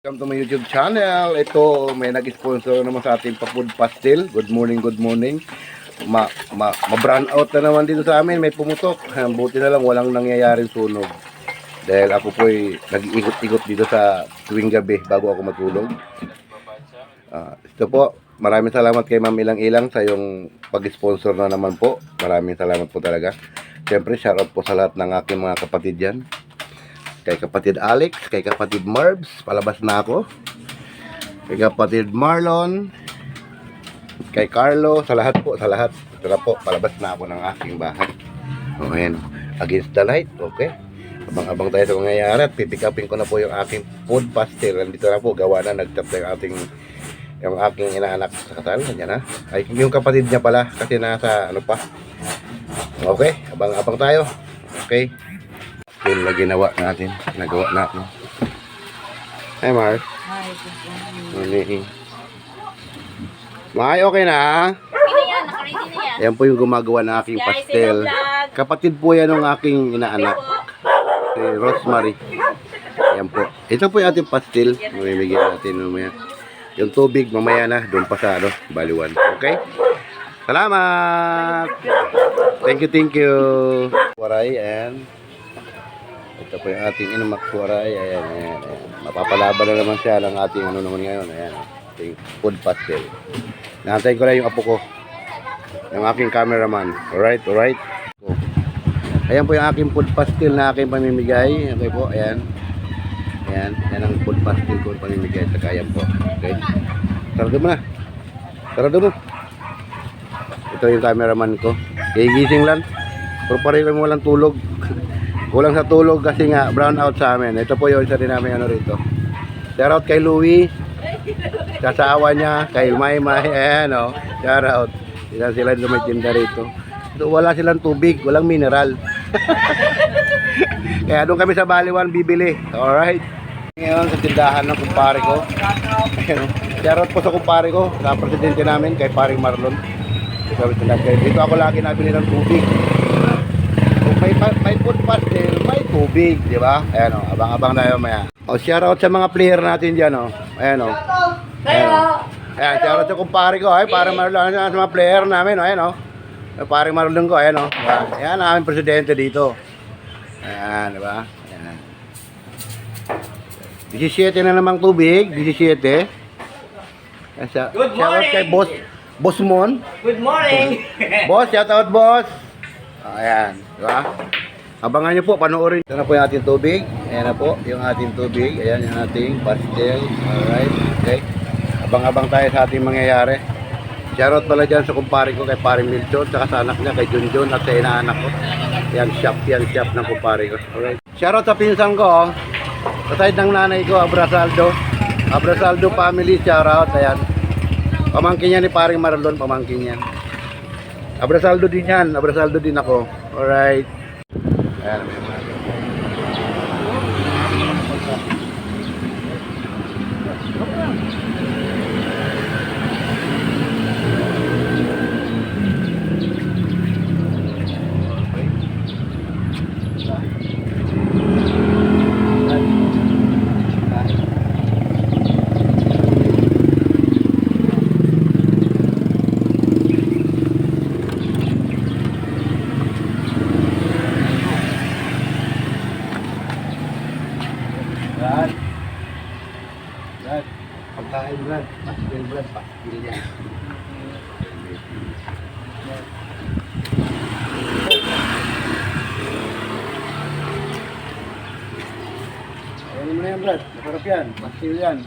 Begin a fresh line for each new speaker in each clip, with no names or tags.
Welcome to my YouTube channel. Ito, may nag-sponsor naman sa ating pa-food pastel. Good morning, good morning. Ma-brown out na naman dito sa amin. May pumutok. Buti na lang walang nangyayaring sunog. Dahil ako po'y nag-iikot-ikot dito sa tuwing gabi bago ako matulog. Ito po, maraming salamat kay Ma'am Ilang-Ilang sa yung pag-sponsor na naman po. Maraming salamat po talaga. Siyempre, shoutout po sa lahat ng aking mga kapatid dyan. Kay kapatid Alex, kay kapatid Marbs, palabas na ako. Kay kapatid Marlon, kay Carlo, sa lahat po, sa lahat. Ito na po, palabas na ako ng aking bahay. O, ayan, against the light, okay. Abang-abang tayo sa mangyayari at pipick upin ko na po yung aking food pastel. Nandito na po, gawa na, nag-tap na yung aking inaanak sa kasal. Yan na. Ay, yung kapatid niya pala, kasi nasa, ano pa. Okay, abang-abang tayo. Okay. Yung na ginawa natin. Nagawa natin. Hi, Mark.
Hi, good morning.
May okay na?
Okay na yan, nakaready na yan.
Ayan po yung gumagawa ng aking pastel. Kapatid po yan ng aking inaanak. Si Rosemary. Ayan po. Ito po yung ating pastel. Mamimigyan natin mamaya. Yung tubig mamaya na. Doon pa sa baliwan. Okay? Salamat! Thank you. Waray and ito po yung ating inamaksuaray. Ayan. Mapapalaban na naman siya ng ating naman ngayon. Ayan. Ating food pastel. Nahantayin ko na yung apo ko. Yung aking cameraman. Alright. Ayan po yung aking food pastel na aking pamimigay. Okay po. Ayan. Yan ang food pastel ko pamimigay. Saka ayan po. Okay. Sarado mo na. Ito yung cameraman ko. Gigising lang. Pero pareho mo walang tulog. Kulang sa tulog kasi nga brown out sa amin. Ito po yung isa rin namin rito. Shout out kay Louie. Kasawa niya, kay Maymay. Ayan o. Shout out. Sila lumitinda rito. So, wala silang tubig, walang mineral. Kaya doon kami sa Baliwan bibili. Alright. Ngayon sa tindahan ng kumpare ko. Shout out po sa kumpare ko. Sa presidente namin, kay paring Marlon. Dito ako lagi nabili ng tubig. May food pastel, may tubig, di ba? Ayan o, abang-abang tayo maya. O, shout out sa mga player natin dyan o. Ayan o. Ayan, shout out sa kumpare ko. Ay, parang Marlon sa mga player namin o. Ayan o. Parang Marlon ko, ayan o. Ayan ang aming presidente dito. Ayan, di ba? Ayan. 17 na namang tubig, 17. Shout out kay Boss Mon.
Good morning!
Boss, shout out boss. Ayan, di ba? Abangan nyo po, panoorin. Ito na po yung ating tubig. Ayan na po, yung ating tubig. Ayan yung ating pastel. Alright, okay. Abang-abang tayo sa ating mangyayari. Shoutout pala dyan sa kumpare ko, kay paring Milton, saka sa anak niya, kay Junjun, at sa inaanak ko. Yan shop ng kumpare ko. Alright. Shoutout sa pinsan ko, sa side ng nanay ko, Abrasaldo family, shoutout. Ayan. Pamangkin niya ni paring Marlon, pamangkin niya. Abrasaldo din yan. Abrasaldo din ako. Alright. Ayan. Brad, pagkain Brad, pastil Brad, pastil yan. Ayan mo na yan Brad, masarap yan, pastil yan.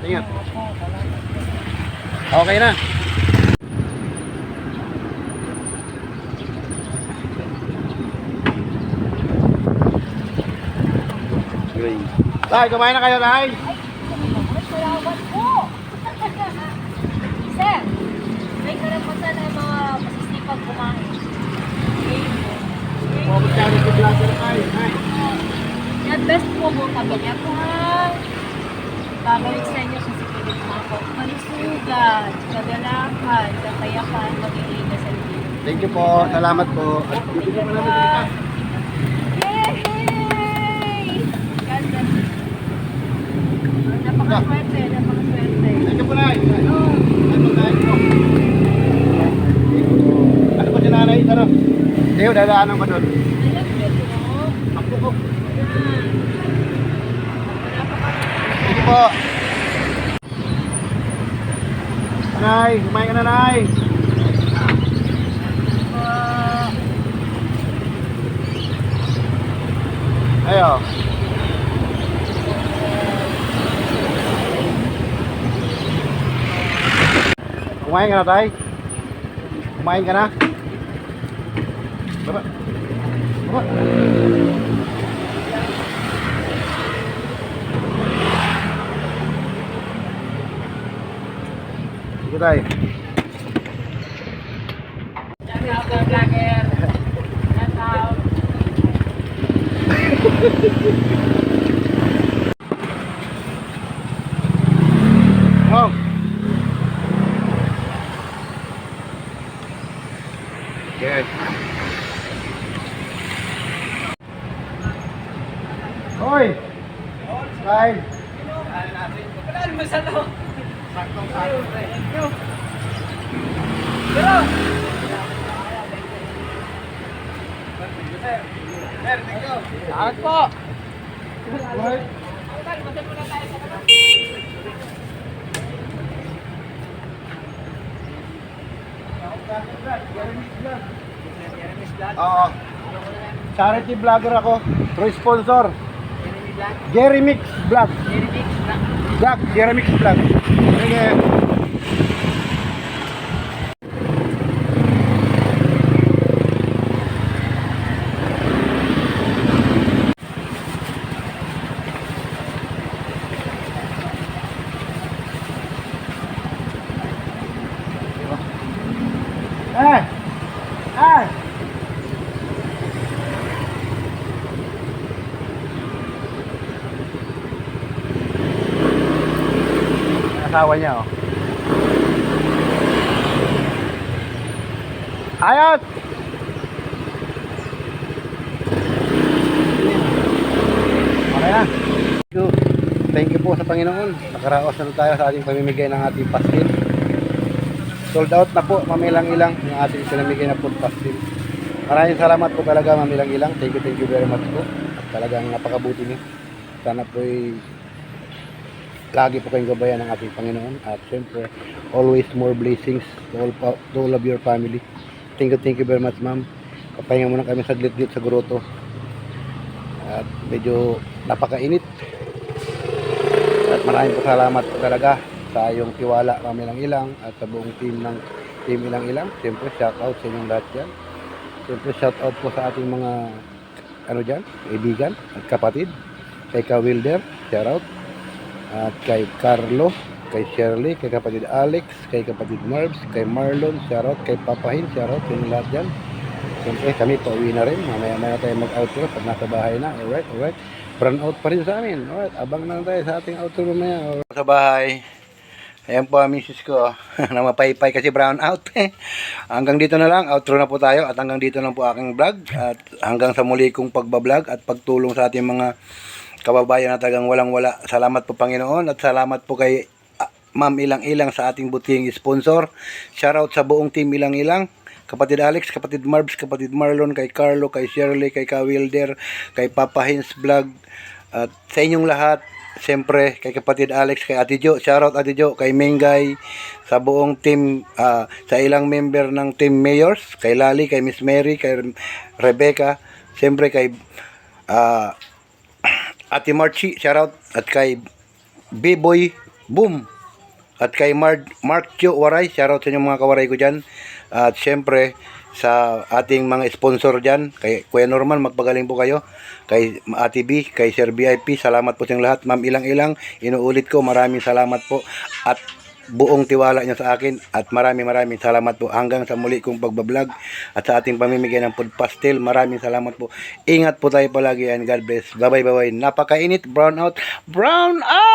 Ingat. Okay na. Tay, kumain na kayo, Tay?
Salamat po! Sir, may karapatan na yung mga masisipag kumain.
Charity vlogger tayo. Nay.
God bless po mo kami niya po. Babalik sa inyo sa sikilit mga po. Malisugan, kagalakan, kakayakan, magiging sa inyo.
Thank you po. Salamat po. At bibigyan mo namin kita.
Yay! God bless. Napakaswerte, napakaswerte.
Thank you po, Nay. Ano kain po? Ano po si nanay? Ano? Teo, dadaanan ko doon.
Alam niyo po.
Ako po.
Yan.
Thank you po. Nay, kumain ka na, Nay. Ayo. Kumain ka na, Tay? Kumain ka na? Baba. Baba. Sige, Tay.
Vlogger. Shout out.
Oh. Yes. Hoy. Kain.
Salamat po.
Hoy. Oo. Charity vlogger ako. True sponsor. Jeremy Mix Vlog. Jeremy Mix Vlog. Sige. Eh! Asawa niya, oh. Ayot! Okay na. Thank you po sa Panginoon. Nakaraos na tayo sa ating pamimigay ng ating pastil. Sold out na po, mamilang-ilang yung ating pinamigay na food pastil. Maraming salamat po talaga, mamilang-ilang. Thank you very much po. At talagang napakabuti niyo. Sana po lagi po kayong gabayan ng ating Panginoon. At syempre, always more blessings to all of your family. Thank you very much, ma'am. Papahinga muna kami saglit dito sa grotto. At medyo napakainit. At maraming po salamat po talaga sa iyong tiwala kami lang ilang at sa buong team ng Team Ilang Ilang. Siyempre, shout out sa inyong lahat dyan. Siyempre, shout out po sa ating mga kaibigan at kapatid. Kay Ka Wilder, shout out. At kay Carlo, kay Shirley, kay kapatid Alex, kay kapatid Marbs, kay Marlon, shout out. Kay Papahin, shout out sa inyong lahat dyan. Siyempre, kami pauwi na rin. Mamaya tayo mag-outro pag nasa bahay na. Alright. Brown out pa rin sa amin. Alright, abang na tayo sa ating outro mamaya. Sa bahay. Ayan po ang misis ko. Na mapaypay kasi brown out. Hanggang dito na lang. Outro na po tayo. At hanggang dito lang po aking vlog. At hanggang sa muli kong pagbablog at pagtulong sa ating mga kababayan na tagang walang-wala. Salamat po Panginoon. At salamat po kay Ma'am Ilang Ilang sa ating buting sponsor. Shoutout sa buong team Ilang Ilang. Kapatid Alex, kapatid Marbs, kapatid Marlon, kay Carlo, kay Shirley, kay Ka Wilder, kay Papa Hins Vlog, at sa inyong lahat, siyempre, kay kapatid Alex, kay Ate Jo, shoutout Ate Jo, kay Mengay, sa buong team, sa ilang member ng team Mayors, kay Lali, kay Miss Mary, kay Rebecca, siyempre kay Ate Marchi, shoutout, at kay B-Boy Boom, at kay Mark Jo Waray, shoutout sa inyong mga kawaray ko dyan. At syempre sa ating mga sponsor dyan, kay Kuya Norman, magpagaling po kayo, kay Ate B, kay Sir VIP, salamat po sa lahat. Ma'am Ilang Ilang, inuulit ko, maraming salamat po. At buong tiwala niyo sa akin at maraming salamat po hanggang sa muli kong pagbablog at sa ating pamimigay ng food pastel. Maraming salamat po. Ingat po tayo palagi and God bless. Bye bye. Napakainit. Brown out. Brown out!